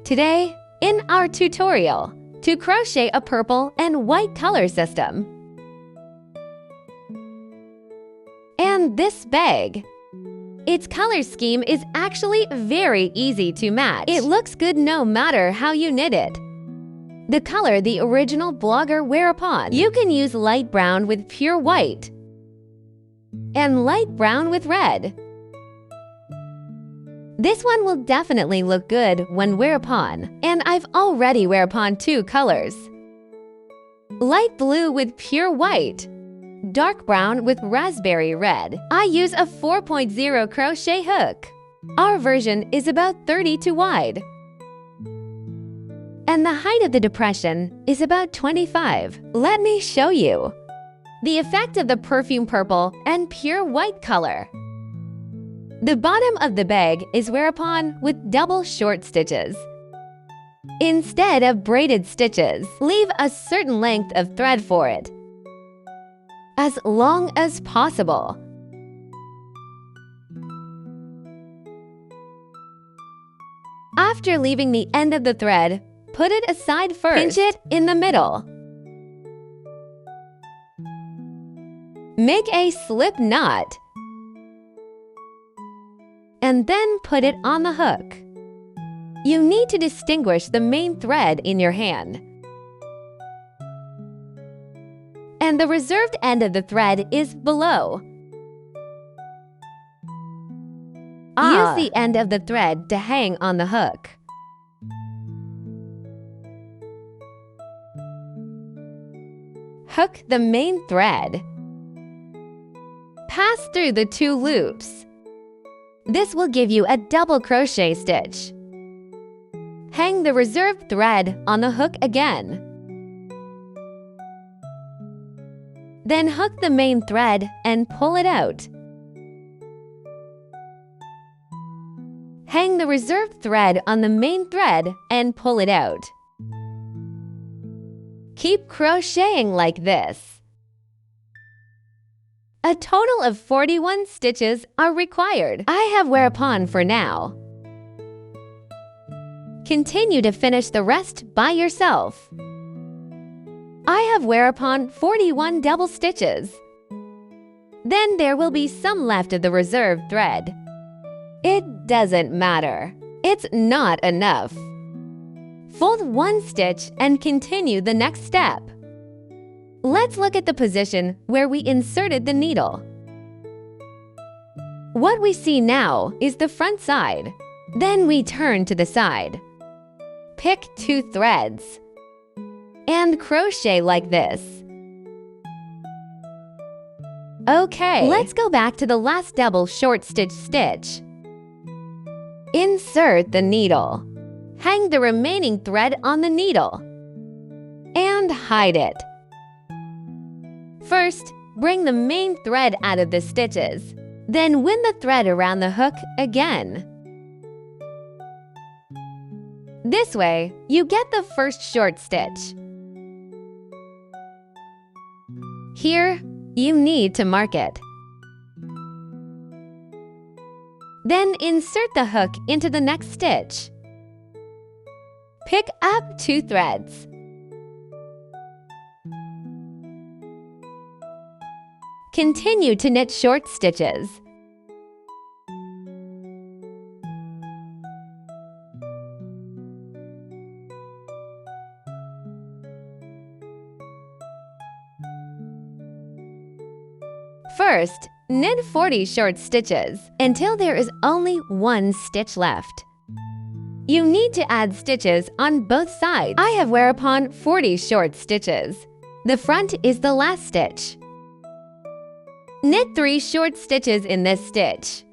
Today, in our tutorial, to crochet a purple and white color system. And this bag. Its color scheme is actually very easy to match. It looks good no matter how you knit it. The color the original blogger wear upon. You can use light brown with pure white and light brown with red. This one will definitely look good when wear upon, and I've already wear upon two colors. Light blue with pure white, dark brown with raspberry red. I use a 4.0 crochet hook. Our version is about 32 wide. And the height of the depression is about 25. Let me show you the effect of the perfume purple and pure white color. The bottom of the bag is wear upon with double short stitches. Instead of braided stitches, leave a certain length of thread for it, as long as possible. After leaving the end of the thread, put it aside first. Pinch it in the middle. Make a slip knot, and then put it on the hook. You need to distinguish the main thread in your hand, and the reserved end of the thread is below. Use the end of the thread to hang on the hook. Hook the main thread. Pass through the two loops. This will give you a double crochet stitch. Hang the reserved thread on the hook again. Then hook the main thread and pull it out. Hang the reserved thread on the main thread and pull it out. Keep crocheting like this. A total of 41 stitches are required. I have wear upon for now. Continue to finish the rest by yourself. I have wear upon 41 double stitches. Then there will be some left of the reserved thread. It doesn't matter. It's not enough. Fold one stitch and continue the next step. Let's look at the position where we inserted the needle. What we see now is the front side. Then we turn to the side. Pick two threads and crochet like this. Okay, let's go back to the last double short stitch. Insert the needle. Hang the remaining thread on the needle and hide it. First, bring the main thread out of the stitches. Then wind the thread around the hook again. This way, you get the first short stitch. Here, you need to mark it. Then insert the hook into the next stitch. Pick up two threads. Continue to knit short stitches. First, knit 40 short stitches until there is only one stitch left. You need to add stitches on both sides. I have wear upon 40 short stitches. The front is the last stitch. Knit 3 short stitches in this stitch.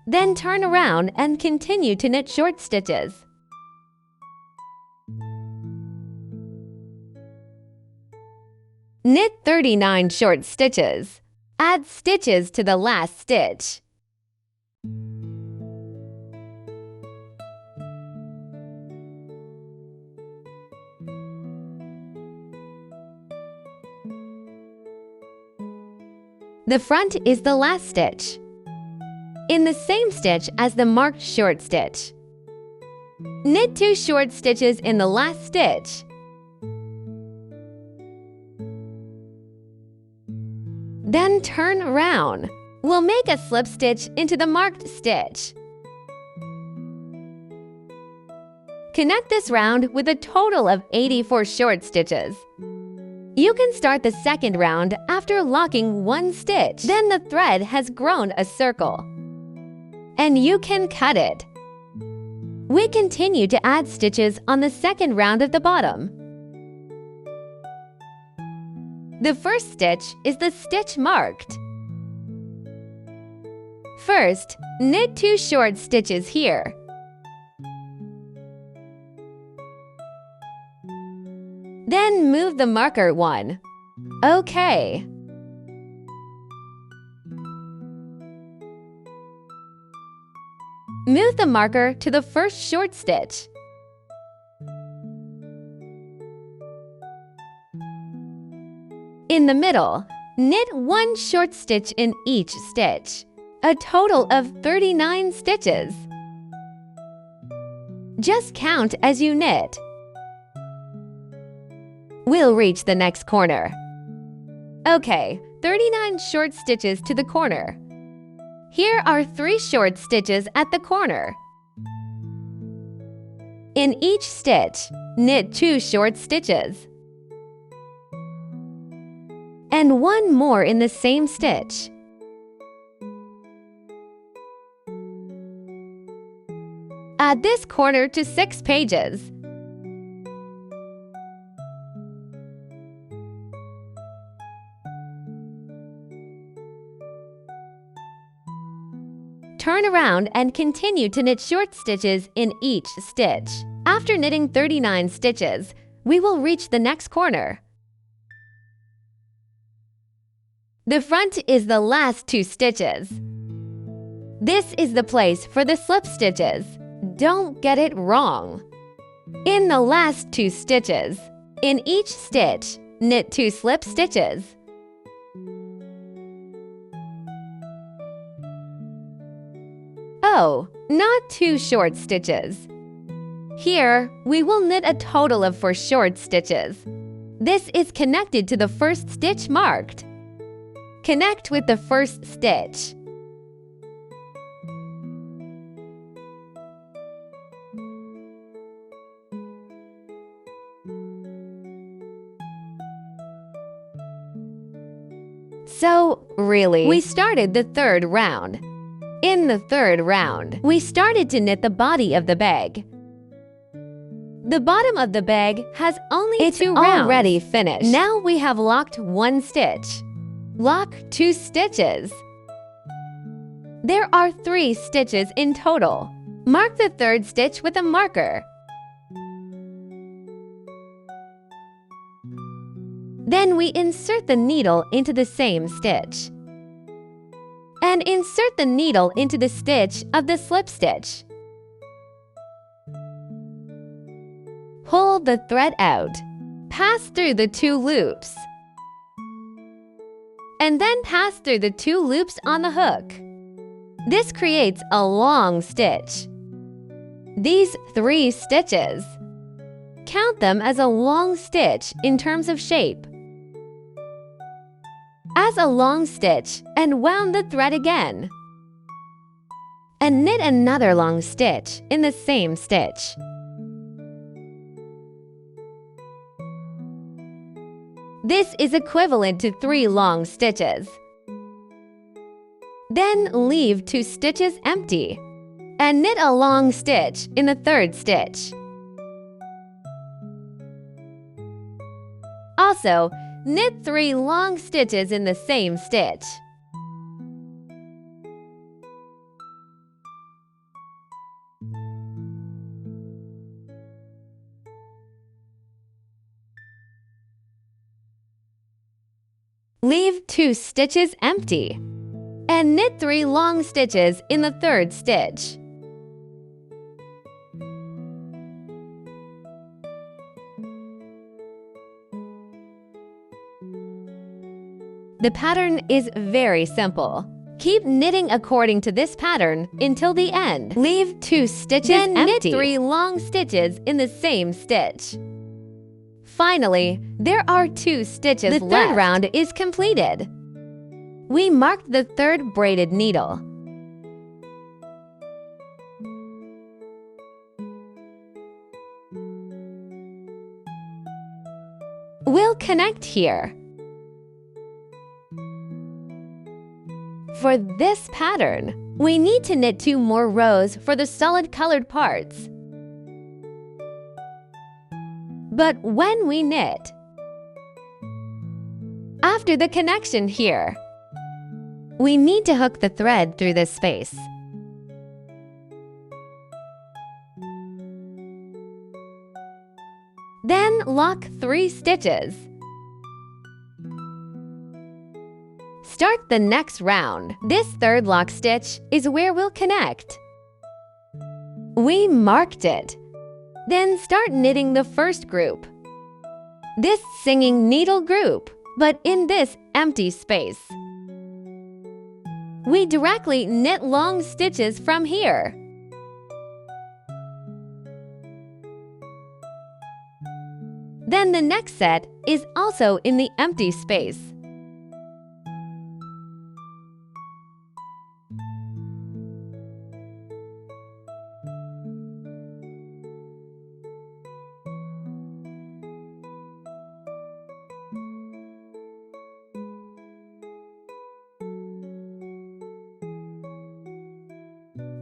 Then turn around and continue to knit short stitches. Knit 39 short stitches. Add stitches to the last stitch. The front is the last stitch, in the same stitch as the marked short stitch. Knit 2 short stitches in the last stitch. Then turn around. We'll make a slip stitch into the marked stitch. Connect this round with a total of 84 short stitches. You can start the second round after locking 1 stitch. Then the thread has grown a circle, and you can cut it. We continue to add stitches on the second round of the bottom. The first stitch is the stitch marked. First, knit 2 short stitches here. Then move the marker 1. Okay. Move the marker to the first short stitch. In the middle, knit 1 short stitch in each stitch, a total of 39 stitches. Just count as you knit. We'll reach the next corner. Okay, 39 short stitches to the corner. Here are 3 short stitches at the corner. In each stitch, knit 2 short stitches. And 1 more in the same stitch. Add this corner to 6 pages. Turn around and continue to knit short stitches in each stitch. After knitting 39 stitches, we will reach the next corner. The front is the last 2 stitches. This is the place for the slip stitches. Don't get it wrong. In the last 2 stitches, in each stitch, knit 2 slip stitches. Oh, not 2 short stitches. Here, we will knit a total of 4 short stitches. This is connected to the first stitch marked. Connect with the first stitch. So, really, we started the 3rd round. In the 3rd round, we started to knit the body of the bag. The bottom of the bag has only 2 rounds. It's already finished. Now we have locked 1 stitch. Lock 2 stitches. There are 3 stitches in total. Mark the 3rd stitch with a marker. Then we insert the needle into the same stitch. And insert the needle into the stitch of the slip stitch. Pull the thread out. Pass through the 2 loops. And then pass through the 2 loops on the hook. This creates a long stitch. These 3 stitches. Count them as a long stitch in terms of shape. As a long stitch and wound the thread again. And knit another long stitch in the same stitch. This is equivalent to 3 long stitches. Then leave 2 stitches empty and knit a long stitch in the 3rd stitch. Also, knit 3 long stitches in the same stitch. Leave 2 stitches empty and knit 3 long stitches in the 3rd stitch. The pattern is very simple. Keep knitting according to this pattern until the end. Leave 2 stitches empty. Then knit 3 long stitches in the same stitch. Finally, there are 2 stitches left. The third round is completed. We marked the third braided needle. We'll connect here. For this pattern, we need to knit 2 more rows for the solid colored parts. But when we knit, after the connection here, we need to hook the thread through this space. Then lock 3 stitches. Start the next round. This third lock stitch is where we'll connect. We marked it. Then start knitting the first group. This singing needle group, but in this empty space. We directly knit long stitches from here. Then the next set is also in the empty space.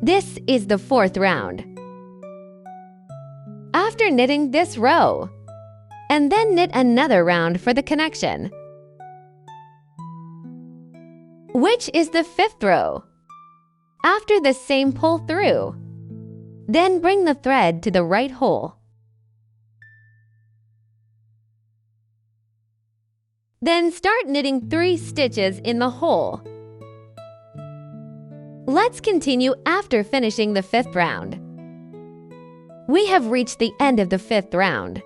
This is the 4th round. After knitting this row, and then knit another round for the connection, which is the 5th row. After the same pull through, then bring the thread to the right hole. Then start knitting 3 stitches in the hole. Let's continue after finishing the 5th round. We have reached the end of the 5th round.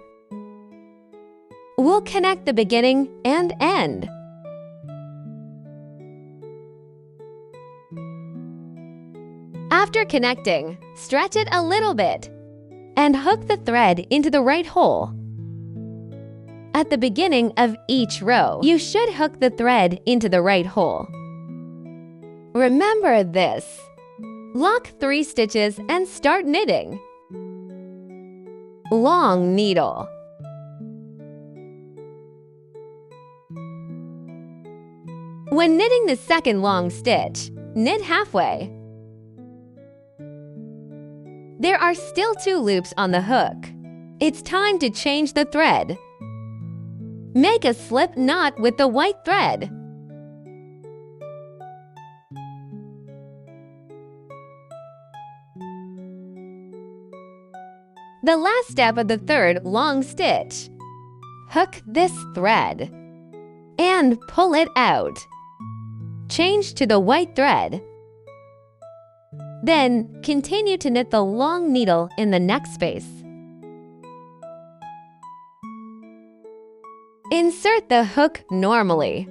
We'll connect the beginning and end. After connecting, stretch it a little bit and hook the thread into the right hole. At the beginning of each row, you should hook the thread into the right hole. Remember this. Lock 3 stitches and start knitting. Long needle. When knitting the second long stitch, knit halfway. There are still 2 loops on the hook. It's time to change the thread. Make a slip knot with the white thread. The last step of the third long stitch. Hook this thread and pull it out. Change to the white thread. Then continue to knit the long needle in the next space. Insert the hook normally.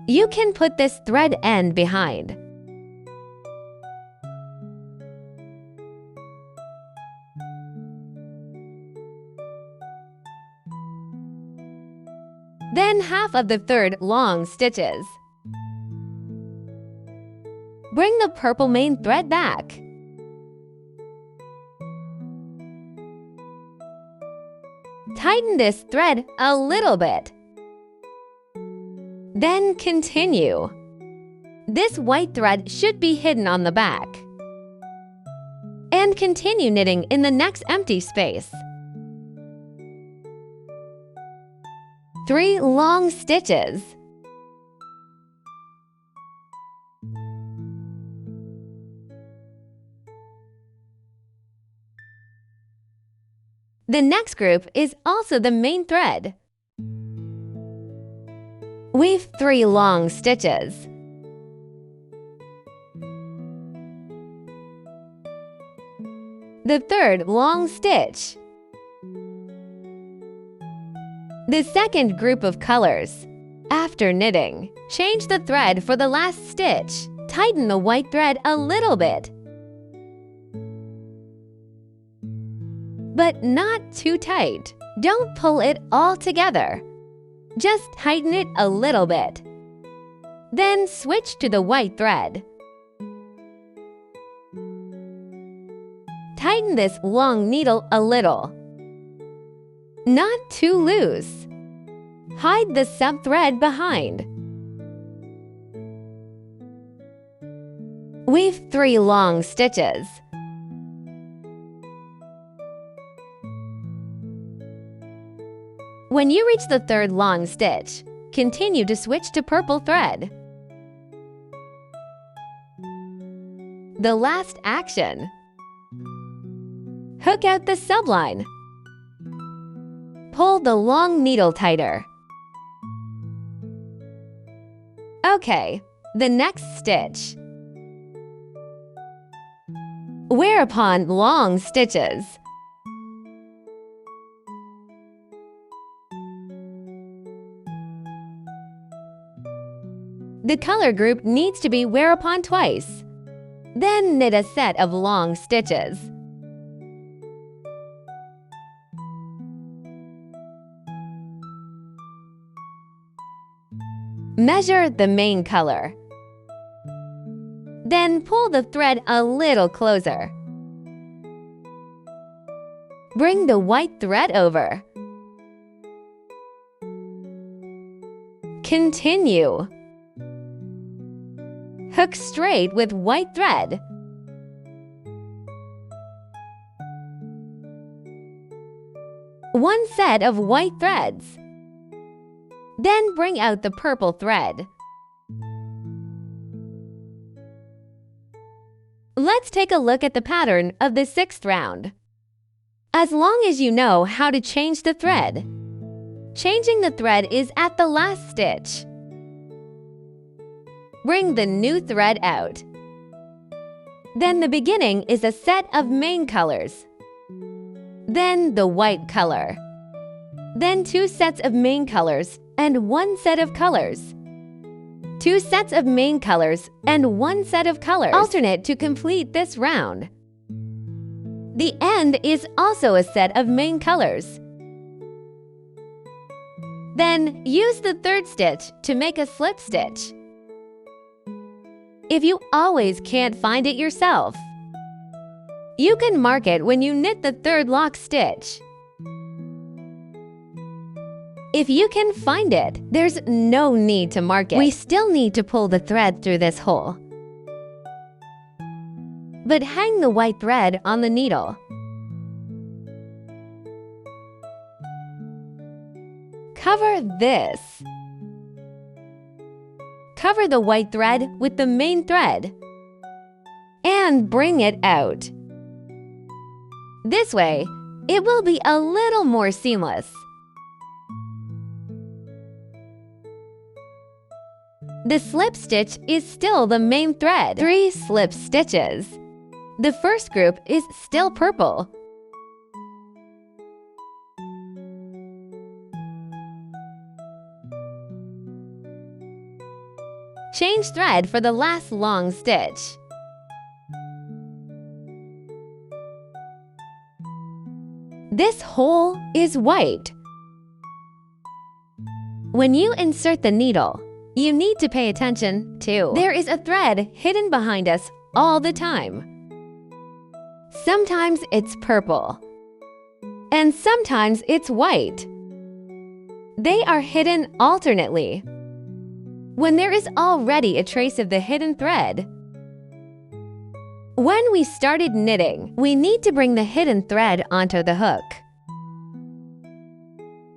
You can put this thread end behind. Then half of the third long stitches. Bring the purple main thread back. Tighten this thread a little bit. Then continue. This white thread should be hidden on the back. And continue knitting in the next empty space. 3 long stitches. The next group is also the main thread. Weave 3 long stitches. The third long stitch. The second group of colors. After After knitting, change the thread for the last stitch. Tighten the white thread a little bit, but not too tight. Don't pull it all together. Just tighten it a little bit. Then switch to the white thread. Tighten this long needle a little. Not too loose. Hide the sub-thread behind. Weave 3 long stitches. When you reach the 3rd long stitch, continue to switch to purple thread. The last action. Hook out the subline. Pull the long needle tighter. Okay, the next stitch. Wear upon long stitches. The color group needs to be wear upon twice. Then knit a set of long stitches. Measure the main color. Then pull the thread a little closer. Bring the white thread over. Continue. Hook straight with white thread. One set of white threads. Then bring out the purple thread. Let's take a look at the pattern of the 6th round. As long as you know how to change the thread, changing the thread is at the last stitch. Bring the new thread out. Then the beginning is a set of main colors. Then the white color. Then 2 sets of main colors and 1 set of colors. 2 sets of main colors and 1 set of colors. Alternate to complete this round. The end is also a set of main colors. Then use the 3rd stitch to make a slip stitch. If you always can't find it yourself, you can mark it when you knit the 3rd lock stitch. If you can find it, there's no need to mark it. We still need to pull the thread through this hole. But hang the white thread on the needle. Cover this. Cover the white thread with the main thread and bring it out. This way, it will be a little more seamless. The slip stitch is still the main thread. 3 slip stitches. The first group is still purple. Change thread for the last long stitch. This hole is white. When you insert the needle, you need to pay attention too. There is a thread hidden behind us all the time. Sometimes it's purple, and sometimes it's white. They are hidden alternately. When there is already a trace of the hidden thread. When we started knitting, we need to bring the hidden thread onto the hook.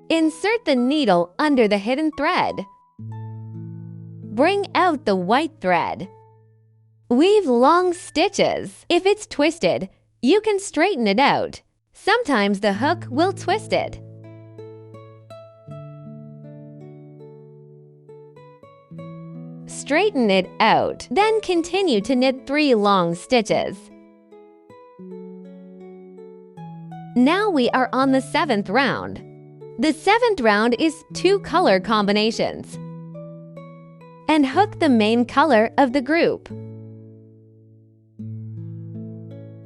Insert the needle under the hidden thread. Bring out the white thread. Weave long stitches. If it's twisted, you can straighten it out. Sometimes the hook will twist it. Straighten it out. Then continue to knit 3 long stitches. Now we are on the 7th round. The 7th round is 2 color combinations. and hook the main color of the group.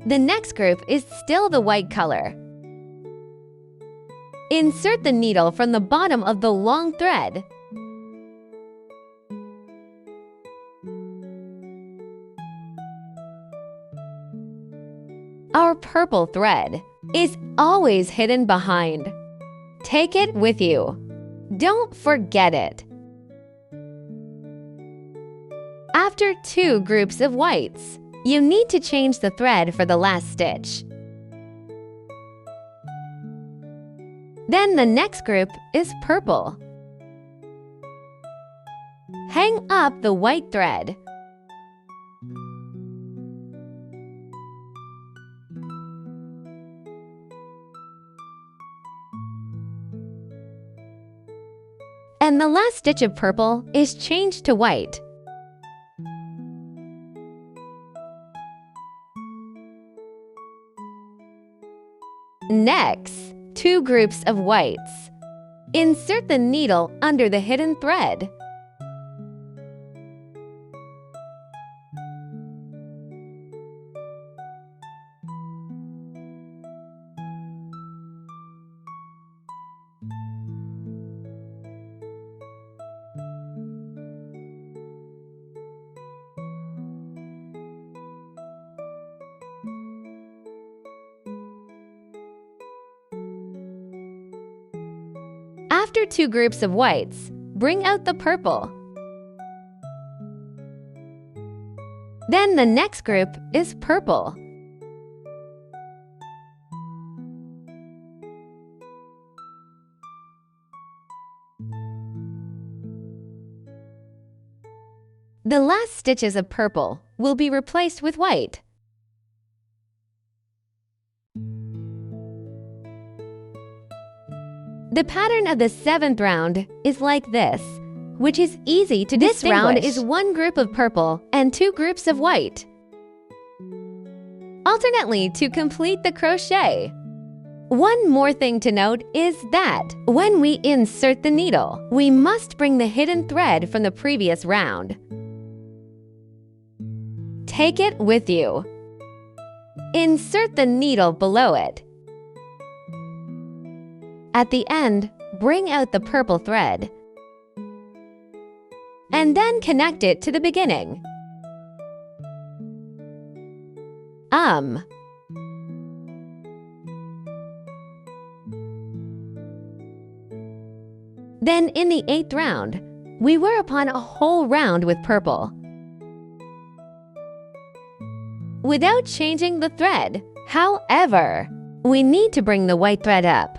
The next group is still the white color. Insert the needle from the bottom of the long thread. Our purple thread is always hidden behind. Take it with you. Don't forget it. After 2 groups of whites, you need to change the thread for the last stitch. Then the next group is purple. Hang up the white thread. And the last stitch of purple is changed to white. Next, 2 groups of whites. Insert the needle under the hidden thread. After 2 groups of whites, bring out the purple. Then the next group is purple. The last stitches of purple will be replaced with white. The pattern of the 7th round is like this, which is easy to distinguish. This round is 1 group of purple and 2 groups of white. Alternately to complete the crochet. One more thing to note is that when we insert the needle, we must bring the hidden thread from the previous round. Take it with you. Insert the needle below it. At the end, bring out the purple thread. And then connect it to the beginning. Then in the 8th round, we wear upon a whole round with purple, without changing the thread. However, we need to bring the white thread up.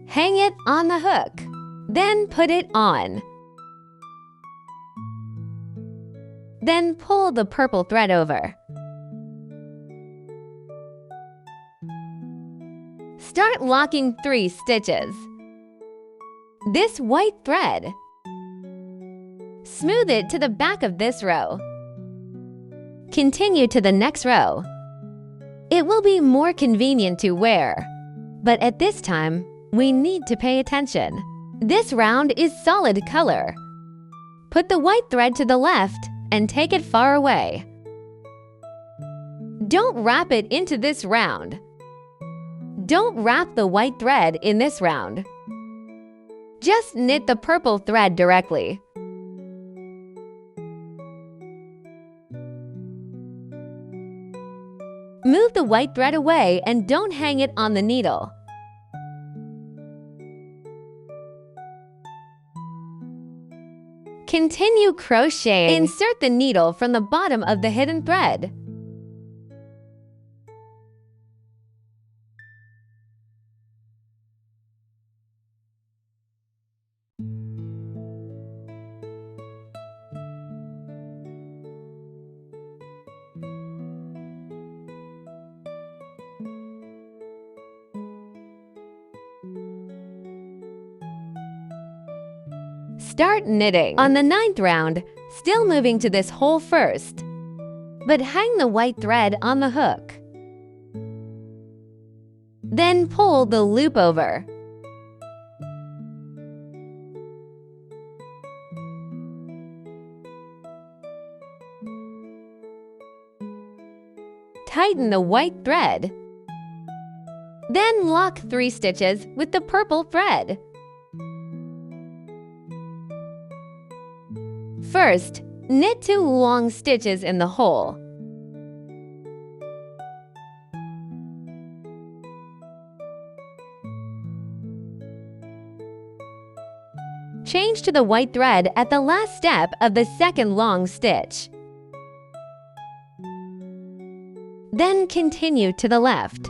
Hang it on the hook, then put it on. Then pull the purple thread over. Start locking 3 stitches. This white thread. Smooth it to the back of this row. Continue to the next row. It will be more convenient to wear, but at this time, we need to pay attention. This round is solid color. Put the white thread to the left and take it far away. Don't wrap it into this round. Don't wrap the white thread in this round. Just knit the purple thread directly. Move the white thread away and don't hang it on the needle. Continue crocheting. Insert the needle from the bottom of the hidden thread. Start knitting. On the 9th round, still moving to this hole first, but hang the white thread on the hook. Then pull the loop over. Tighten the white thread. Then lock 3 stitches with the purple thread. First, knit 2 long stitches in the hole. Change to the white thread at the last step of the second long stitch. Then continue to the left.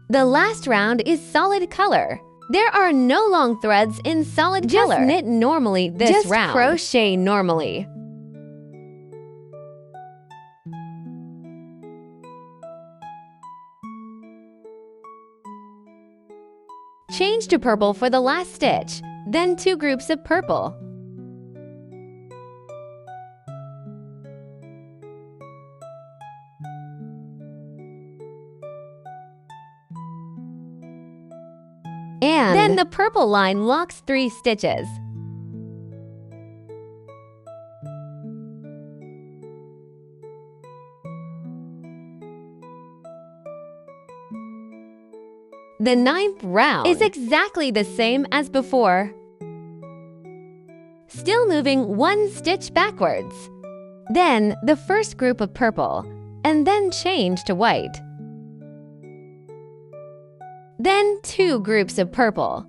The last round is solid color. There are no long threads in solid color. Just knit normally this round. Just crochet normally. Change to purple for the last stitch, then 2 groups of purple. And then the purple line locks 3 stitches. The 9th round is exactly the same as before. Still moving 1 stitch backwards. Then the first group of purple, and then change to white. Then 2 groups of purple.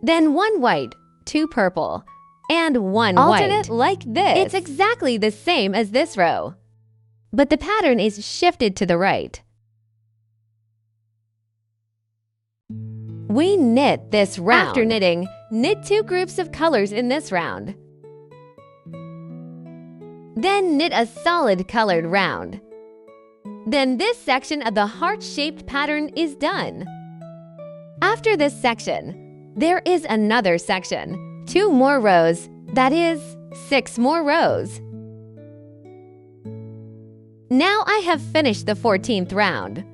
Then 1 white, 2 purple, and 1 alternate white. Like this. It's exactly the same as this row, but the pattern is shifted to the right. We knit this round. After knitting, knit 2 groups of colors in this round. Then knit a solid colored round. Then this section of the heart-shaped pattern is done. After this section, there is another section, 2 more rows, that is, 6 more rows. Now I have finished the 14th round.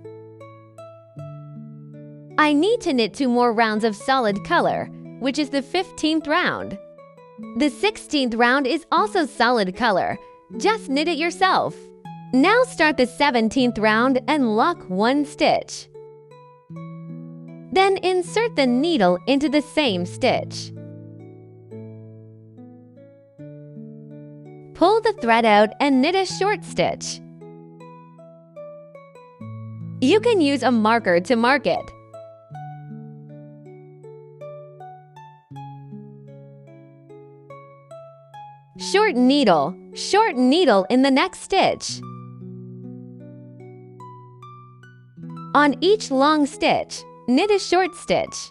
I need to knit 2 more rounds of solid color, which is the 15th round. The 16th round is also solid color. Just knit it yourself. Now start the 17th round and lock 1 stitch. Then insert the needle into the same stitch. Pull the thread out and knit a short stitch. You can use a marker to mark it. Short needle in the next stitch. On each long stitch, knit a short stitch.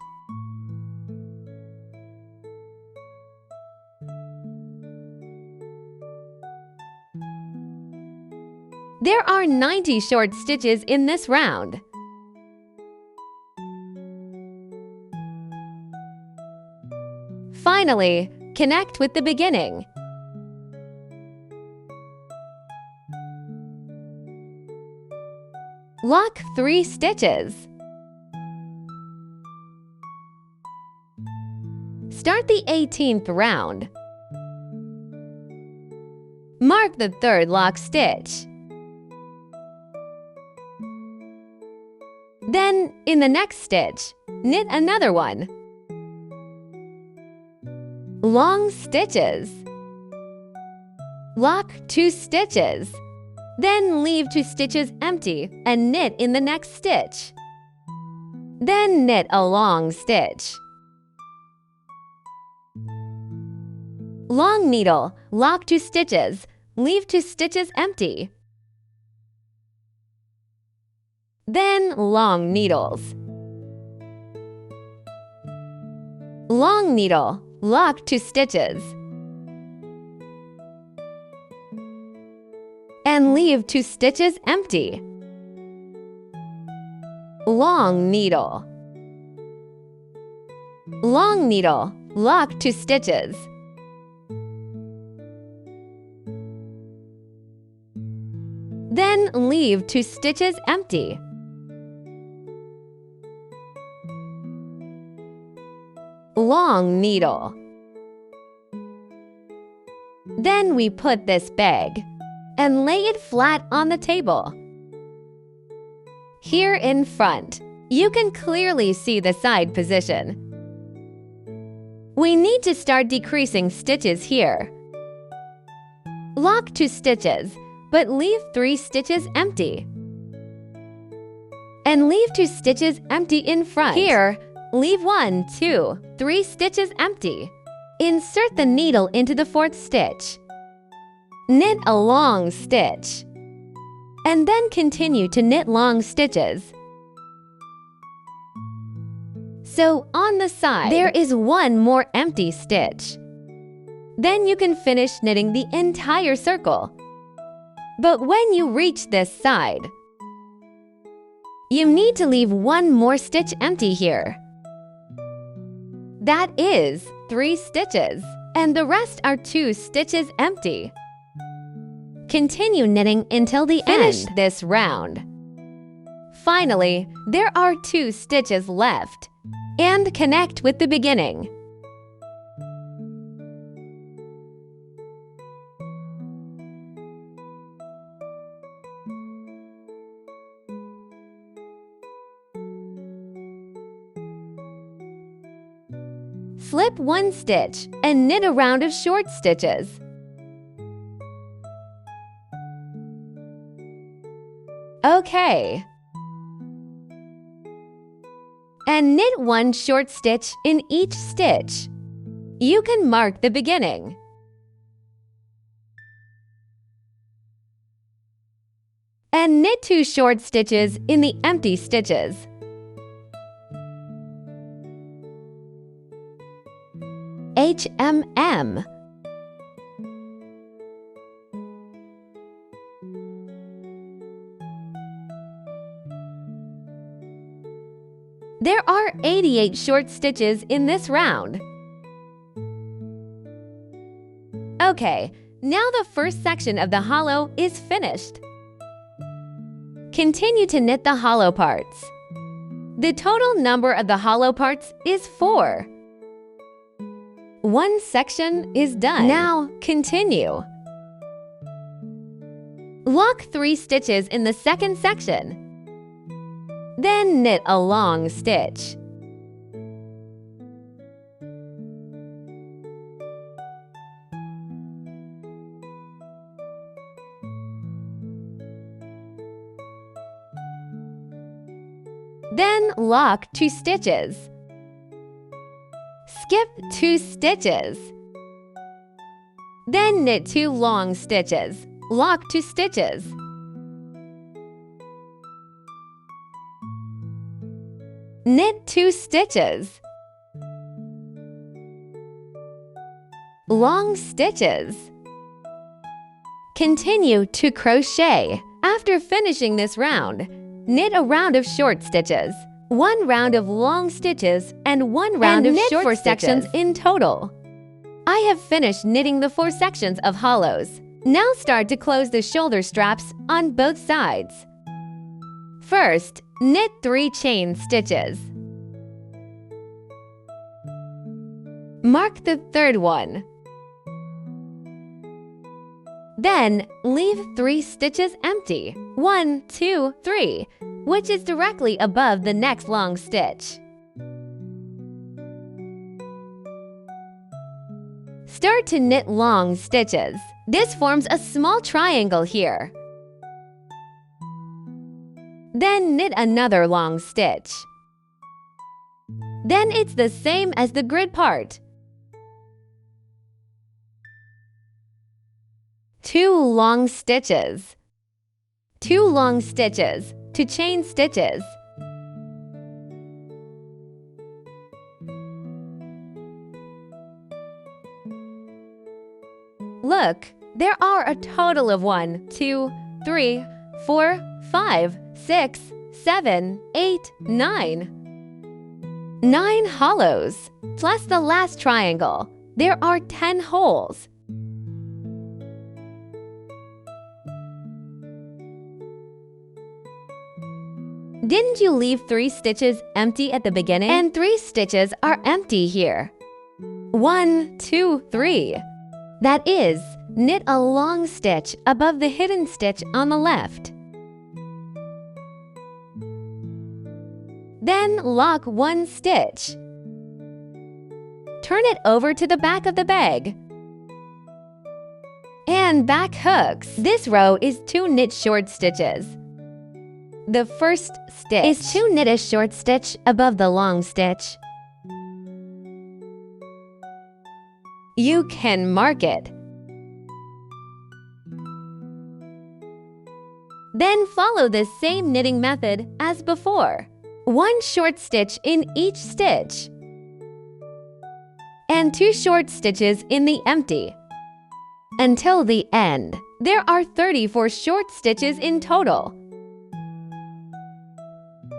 There are 90 short stitches in this round. Finally, connect with the beginning. Lock 3 stitches. Start the 18th round. Mark the 3rd lock stitch. Then, in the next stitch, knit another one. Long stitches. Lock 2 stitches. Then leave 2 stitches empty and knit in the next stitch. Then knit a long stitch. Long needle, lock 2 stitches, leave 2 stitches empty. Then long needles. Long needle, lock 2 stitches. And leave 2 stitches empty. Long needle. Long needle, lock 2 stitches. Then leave 2 stitches empty. long needle. Then we put this bag and lay it flat on the table. Here in front, you can clearly see the side position. We need to start decreasing stitches here. Lock 2 stitches, but leave 3 stitches empty. And leave 2 stitches empty in front. Here, leave 1, 2, 3 stitches empty. Insert the needle into the 4th stitch. Knit a long stitch. And then continue to knit long stitches. So on the side, there is 1 more empty stitch. Then you can finish knitting the entire circle. But when you reach this side, you need to leave 1 more stitch empty here. That is 3 stitches, and the rest are 2 stitches empty. Continue knitting until the end. Finish this round. Finally, there are 2 stitches left, and connect with the beginning. Slip 1 stitch and knit a round of short stitches. Okay. And knit 1 short stitch in each stitch. You can mark the beginning. And knit 2 short stitches in the empty stitches. HMM. There are 88 short stitches in this round. Okay, now the first section of the hollow is finished. Continue to knit the hollow parts. The total number of the hollow parts is 4. 1 section is done. Now continue. Lock 3 stitches in the second section. Then knit a long stitch. Then lock 2 stitches. Skip 2 stitches. Then knit 2 long stitches. Lock 2 stitches. Knit 2 stitches. Long stitches. Continue to crochet. After finishing this round, knit a round of short stitches, 1 round of long stitches, and 1 round of short 4 sections in total. I have finished knitting the 4 sections of hollows. Now start to close the shoulder straps on both sides. First, knit 3 chain stitches. Mark the 3rd one. Then, leave 3 stitches empty. 1, 2, 3, which is directly above the next long stitch. Start to knit long stitches. This forms a small triangle here. Then knit another long stitch. Then it's the same as the grid part. 2 long stitches. 2 long stitches to chain stitches. Look, there are a total of 1, 2, 3, 4, 5, 6, 7, 8, 9. 9 hollows, plus the last triangle. There are 10 holes. Didn't you leave 3 stitches empty at the beginning? And 3 stitches are empty here. 1, 2, 3. That is, knit a long stitch above the hidden stitch on the left. Then lock one stitch. Turn it over to the back of the bag. And back hooks. This row is 2 knit short stitches. The first stitch is to knit a short stitch above the long stitch. You can mark it. Then follow the same knitting method as before. 1 short stitch in each stitch. And 2 short stitches in the empty. Until the end. There are 34 short stitches in total.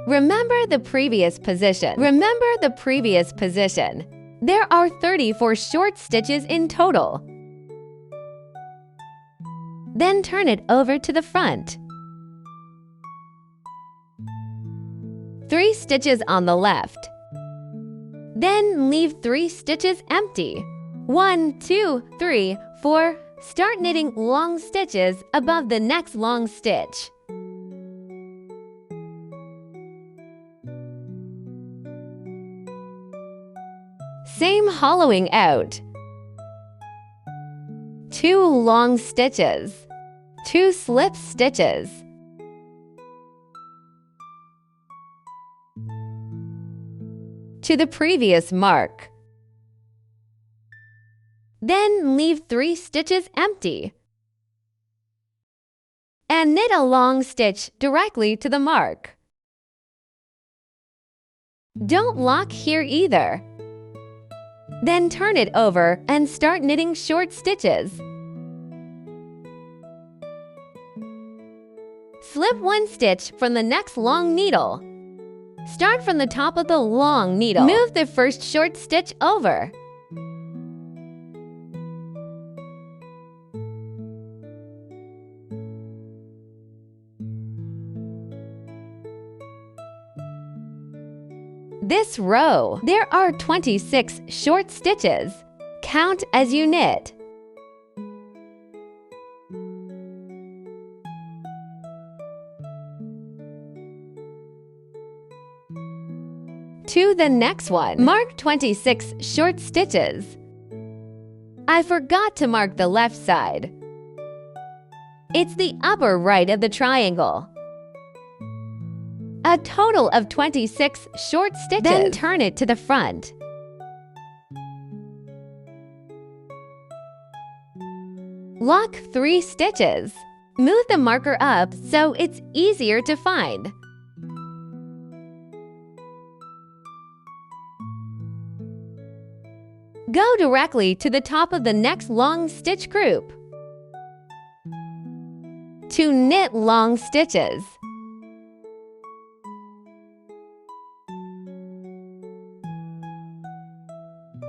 Remember the previous position. There are 34 short stitches in total. Then turn it over to the front. 3 stitches on the left. Then leave 3 stitches empty. 1, 2, 3, 4. Start knitting long stitches above the next long stitch. Same hollowing out. 2 long stitches. 2 slip stitches. To the previous mark. Then leave 3 stitches empty. And knit a long stitch directly to the mark. Don't lock here either. Then turn it over and start knitting short stitches. Slip 1 stitch from the next long needle. Start from the top of the long needle. Move the first short stitch over. This row, there are 26 short stitches. Count as you knit. To the next one, mark 26 short stitches. I forgot to mark the left side. It's the upper right of the triangle. A total of 26 short stitches. Then turn it to the front. Lock 3 stitches. Move the marker up so it's easier to find. Go directly to the top of the next long stitch group. To knit long stitches.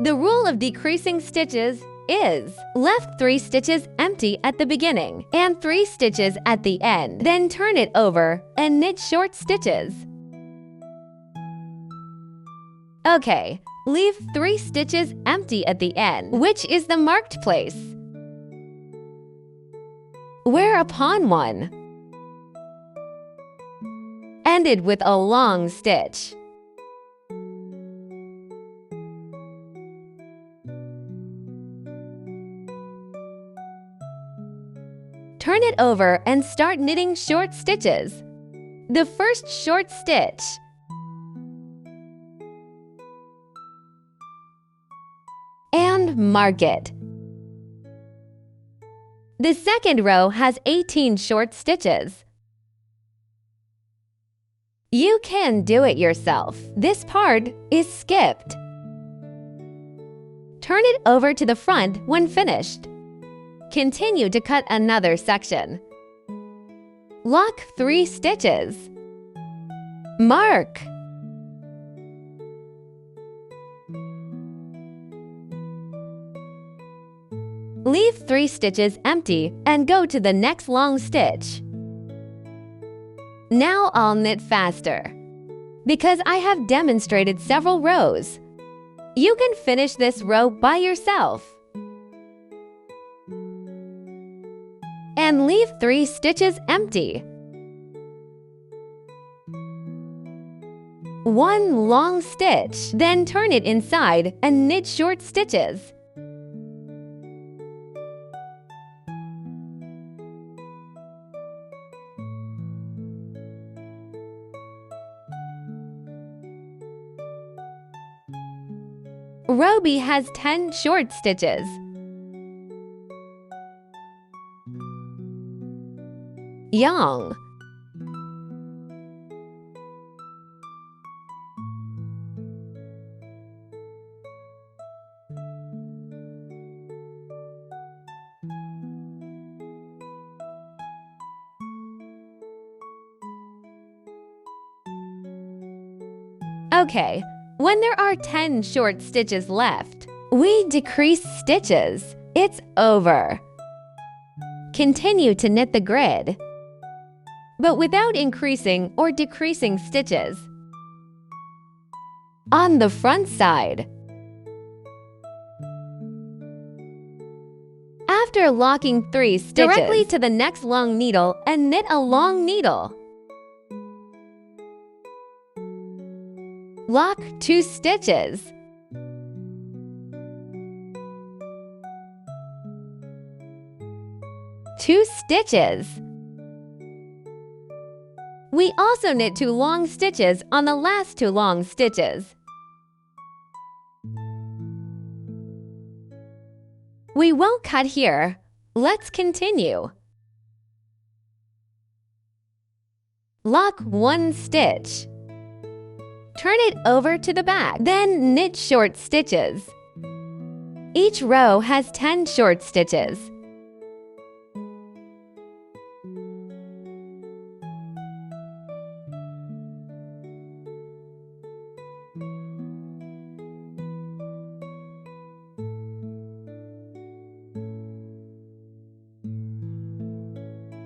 The rule of decreasing stitches is left 3 stitches empty at the beginning and 3 stitches at the end. Then turn it over and knit short stitches. Okay, leave 3 stitches empty at the end, which is the marked place. Wear upon one. Ended with a long stitch. Turn it over and start knitting short stitches. The first short stitch. And mark it. The second row has 18 short stitches. You can do it yourself. This part is skipped. Turn it over to the front when finished. Continue to cut another section. Lock 3 stitches. Mark. Leave 3 stitches empty and go to the next long stitch. Now I'll knit faster. Because I have demonstrated several rows, You can finish this row by yourself. And leave 3 stitches empty. 1 long stitch, then turn it inside and knit short stitches. Row B has 10 short stitches. Yang. Okay, when there are 10 short stitches left, we decrease stitches. It's over. Continue to knit the grid, but without increasing or decreasing stitches. On the front side, after locking 3 stitches, directly to the next long needle and knit a long needle. Lock 2 stitches. Two stitches. We also knit 2 long stitches on the last 2 long stitches. We won't cut here. Let's continue. Lock 1 stitch. Turn it over to the back, then knit short stitches. Each row has 10 short stitches.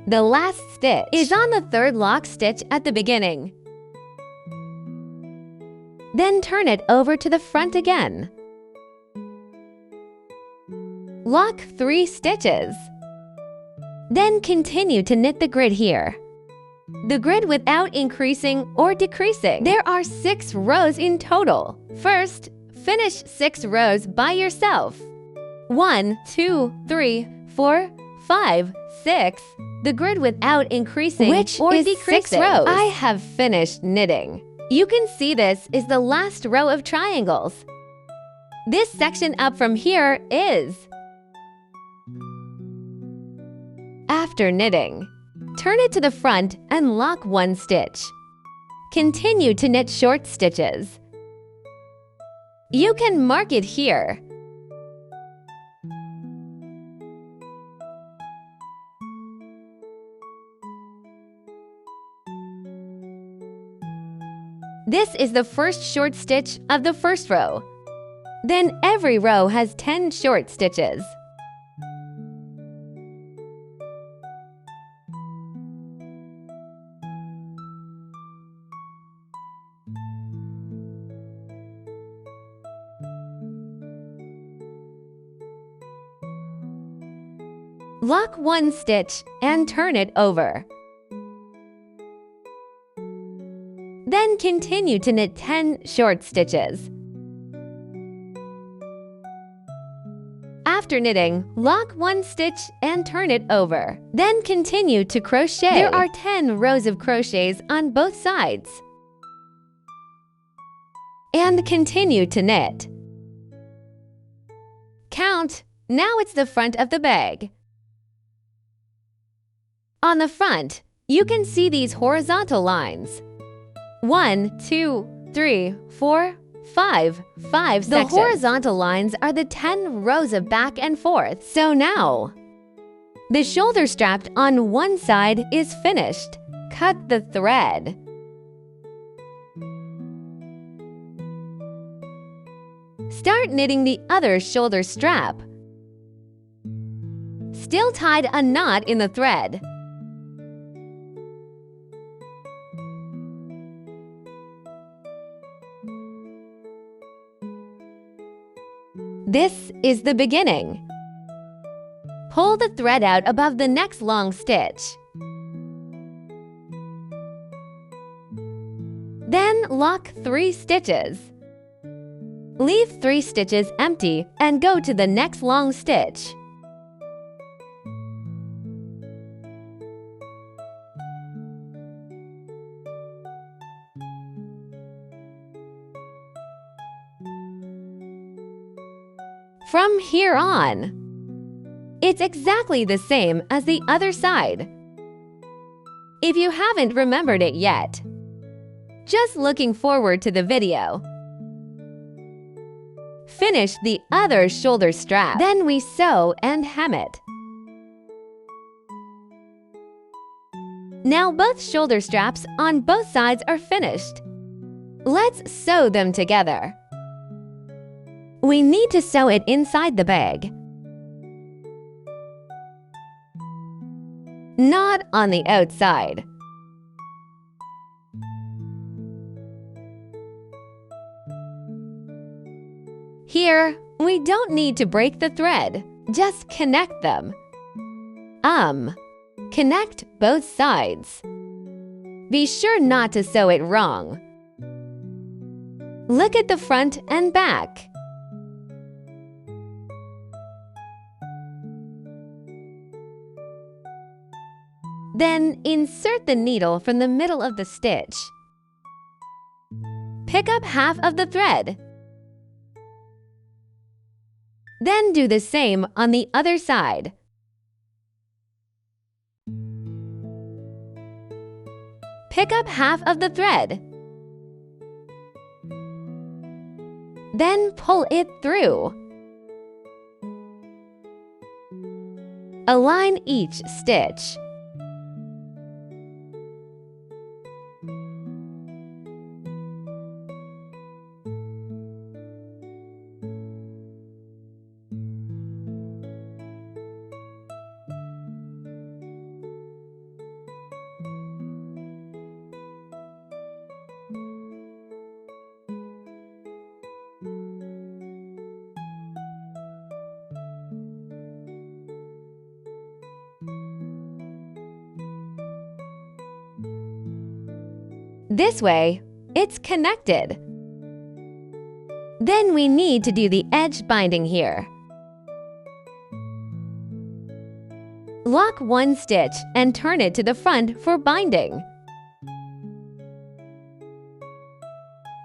The last stitch is on the 3rd lock stitch at the beginning. Then turn it over to the front again. Lock 3 stitches. Then continue to knit the grid here. The grid without increasing or decreasing. There are 6 rows in total. First, finish 6 rows by yourself. 1, 2, 3, 4, 5, 6. The grid without increasing or decreasing. 6 rows. I have finished knitting. You can see this is the last row of triangles. This section up from here is. After knitting, turn it to the front and lock 1 stitch. Continue to knit short stitches. You can mark it here. This is the first short stitch of the first row. Then every row has 10 short stitches. Lock 1 stitch and turn it over. Then continue to knit 10 short stitches. After knitting, lock 1 stitch and turn it over. Then continue to crochet. There are 10 rows of crochets on both sides. And continue to knit. Count. Now it's the front of the bag. On the front, you can see these horizontal lines. 1, 2, 3, 4, 5 sections. The horizontal lines are the 10 rows of back and forth. So now, the shoulder strap on one side is finished. Cut the thread. Start knitting the other shoulder strap. Still tied a knot in the thread. This is the beginning. Pull the thread out above the next long stitch. Then lock 3 stitches. Leave 3 stitches empty and go to the next long stitch. From here on, it's exactly the same as the other side. If you haven't remembered it yet, just looking forward to the video. Finish the other shoulder strap. Then we sew and hem it. Now both shoulder straps on both sides are finished. Let's sew them together. We need to sew it inside the bag, not on the outside. Here, we don't need to break the thread, just connect them. Connect both sides. Be sure not to sew it wrong. Look at the front and back. Then insert the needle from the middle of the stitch. Pick up half of the thread. Then do the same on the other side. Pick up half of the thread. Then pull it through. Align each stitch. This way, it's connected. Then we need to do the edge binding here. Lock 1 stitch and turn it to the front for binding.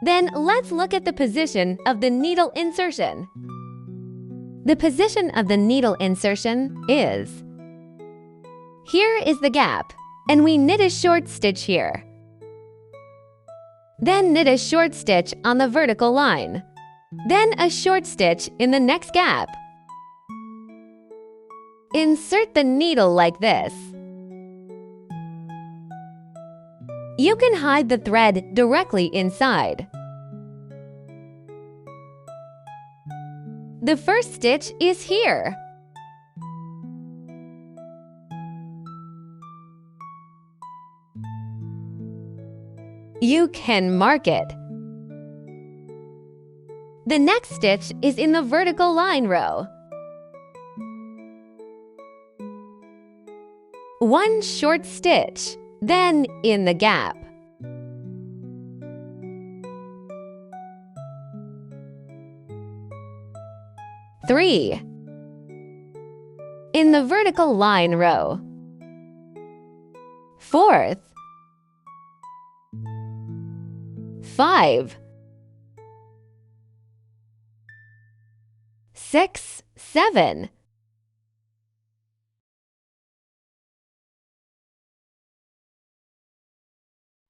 Then let's look at the position of the needle insertion. The position of the needle insertion is: here is the gap, and we knit a short stitch here. Then knit a short stitch on the vertical line. Then a short stitch in the next gap. Insert the needle like this. You can hide the thread directly inside. The first stitch is here. You can mark it. The next stitch is in the vertical line row. 1 short stitch, then in the gap. Three. In the vertical line row. 4th. 5. 6, 7.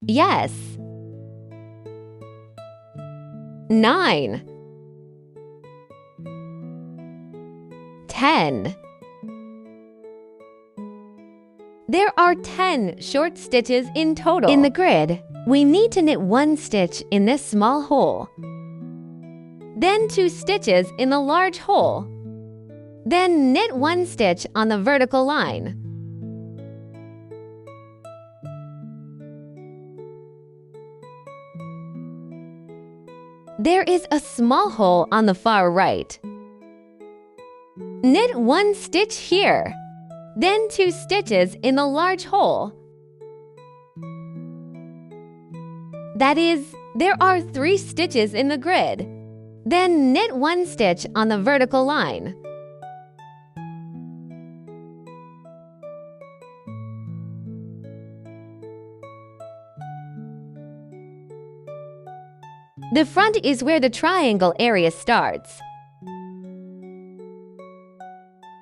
Yes. 9. 10. There are 10 short stitches in total. In the grid, we need to knit 1 stitch in this small hole. Then 2 stitches in the large hole. Then knit 1 stitch on the vertical line. There is a small hole on the far right. Knit 1 stitch here, then 2 stitches in the large hole. That is, there are 3 stitches in the grid. Then knit 1 stitch on the vertical line. The front is where the triangle area starts.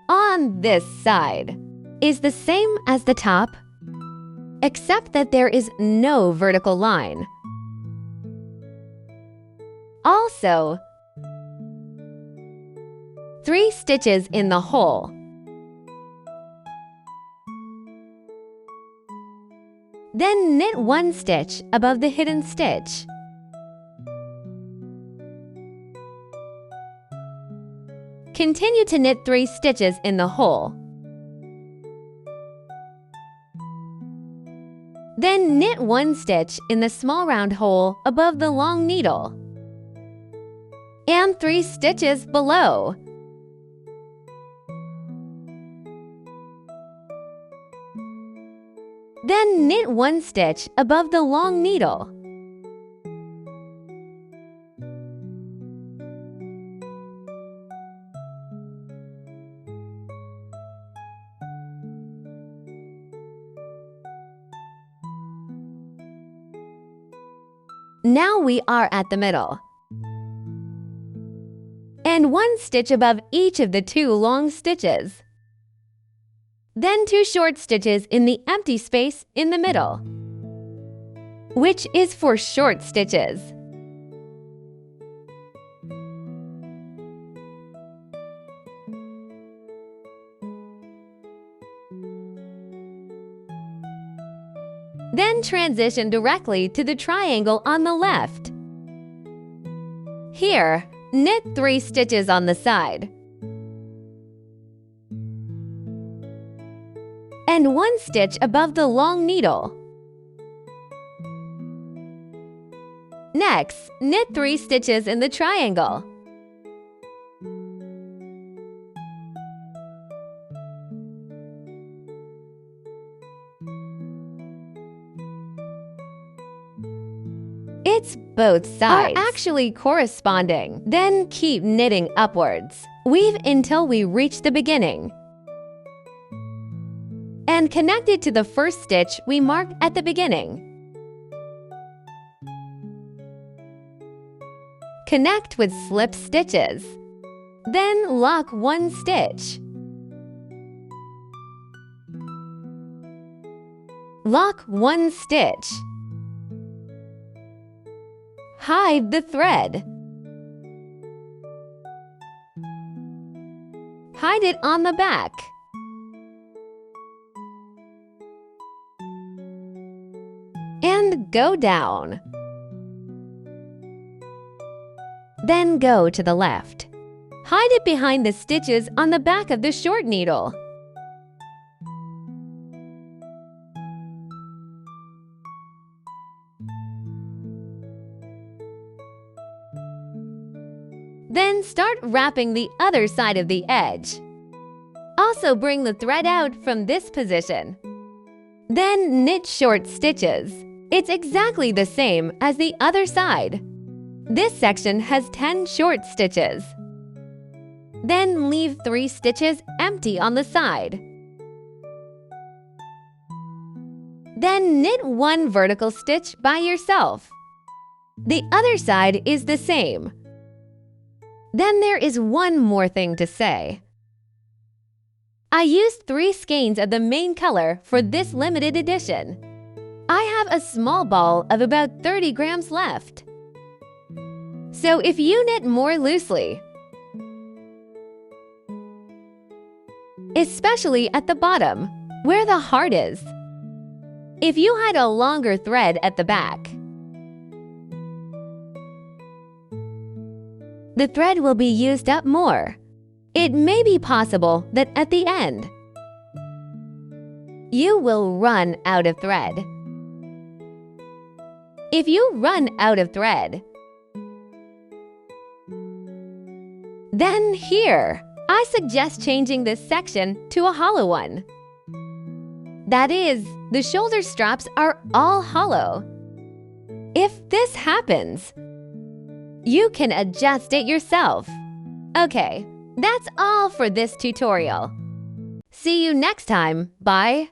On this side is the same as the top, except that there is no vertical line. Also, 3 stitches in the hole. Then knit 1 stitch above the hidden stitch. Continue to knit 3 stitches in the hole. Then knit 1 stitch in the small round hole above the long needle, and 3 stitches below. Then knit 1 stitch above the long needle. Now we are at the middle. And 1 stitch above each of the 2 long stitches. Then 2 short stitches in the empty space in the middle, which is for short stitches. Then transition directly to the triangle on the left. Here, knit 3 stitches on the side, and 1 stitch above the long needle. Next, knit 3 stitches in the triangle. Its both sides are actually corresponding. Then keep knitting upwards. Weave until we reach the beginning, and connect it to the first stitch we marked at the beginning. Connect with slip stitches. Then lock 1 stitch. Lock 1 stitch. Hide the thread. Hide it on the back. And go down. Then go to the left. Hide it behind the stitches on the back of the short needle. Then start wrapping the other side of the edge. Also bring the thread out from this position. Then knit short stitches. It's exactly the same as the other side. This section has 10 short stitches. Then leave 3 stitches empty on the side. Then knit 1 vertical stitch by yourself. The other side is the same. Then there is one more thing to say. I used 3 skeins of the main color for this limited edition. I have a small ball of about 30 grams left. So if you knit more loosely, especially at the bottom, where the heart is, if you had a longer thread at the back, the thread will be used up more. It may be possible that at the end, you will run out of thread. If you run out of thread, then here, I suggest changing this section to a hollow one. That is, the shoulder straps are all hollow. If this happens, you can adjust it yourself. Okay, that's all for this tutorial. See you next time. Bye.